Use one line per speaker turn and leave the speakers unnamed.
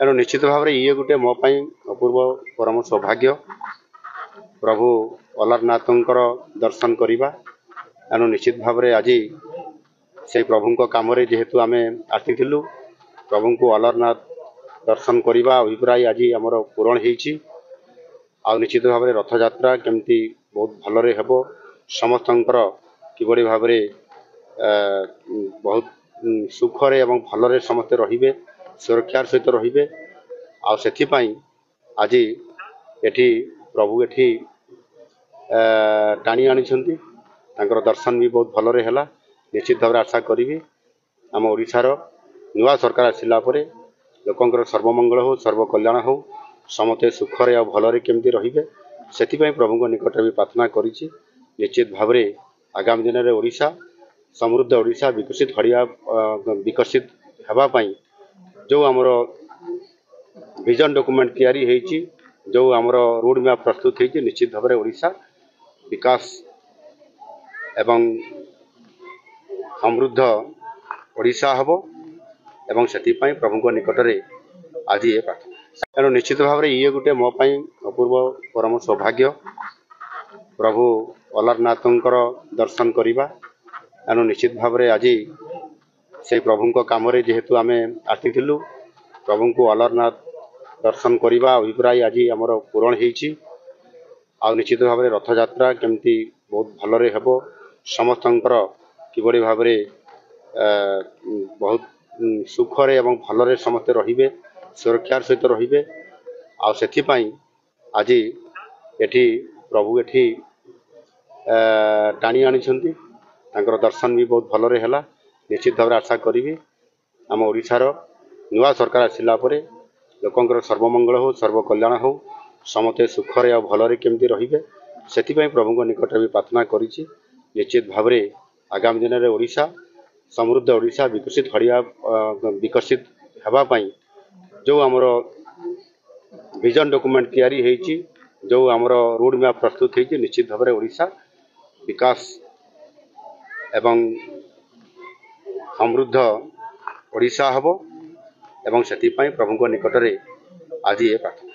एणु निश्चित भाव ये गोटे मो अपूर्व परम सौभाग्य प्रभु अलारनाथंकर दर्शन करवा। एणु निश्चित भाव आज से प्रभु कम जेहेतु आम आसी प्रभु को अलारनाथ दर्शन करवा अभिप्राय आज आमर पूरण हो। निश्चित भाव रथ यात्रा केमती बहुत भलरे हेब समस्तंकर किभली भाव बहुत सुखरे एवं भलरे समस्ते रहिबे सुरक्षार सहित रहिबे। आज एठी प्रभु एठी टाणी आनी दर्शन भी बहुत भलरे हैला। निश्चित भाव आशा करी आम ओडिशार नुआ सरकार आसिला परे लोकंकर सर्वमंगल हो सर्वकल्याण हो समते सुखरे और भलरे केमती रहिबे सेतिपई प्रभु निकट भी प्रार्थना करिछि। निश्चित भाव आगामी दिन में ओडिशा समृद्ध ओडिशा विकसित हेबापई जो आमर विजन डॉक्यूमेंट तैयारी होईछि जो आमर रोड मैप प्रस्तुत होईछि निश्चित भाव ओडिशा विकास एवं समृद्ध ओडिशा हबो एवं सेतिपई प्रभु निकट में आज ये प्रार्थना। एणु निश्चित भाव ये गोटे मो अपूर्व परम सौभाग्य प्रभु अलारनाथंकर दर्शन करवा। एणु निश्चित भाव आज से प्रभु कम जेहेतु आम आसी प्रभु को अलारनाथ दर्शन करवा अभिप्राय आज आमर पूरण हो। निश्चित भाव रथ यात्रा केमती बहुत भलरे हेब समस्तंकर किभली भाव बहुत सुखरे एवं भलरे समस्ते रहिबे सुरक्षार सहित रहिबे। आज एठी प्रभु एठी टाणी आनी दर्शन भी बहुत भलरे हैला। निश्चित भाव आशा करी आम ओडिशार नुआ सरकार आसिला परे लोकंकर सर्वमंगल हो सर्वकल्याण हो समते सुखरे और भलरे केमती रहिबे सेतिपई प्रभु निकट भी प्रार्थना करिछि। निश्चित भाव आगामी दिन में ओडिशा समृद्ध ओडिशा विकसित हेबापई जो आमर विजन डॉक्यूमेंट तैयारी होईछि जो आमर रोड मैप प्रस्तुत होईछि निश्चित भाव ओडिशा विकास एवं समृद्ध ओडिशा हबो एवं सेतिपई प्रभु निकट में आज ये प्रार्थना।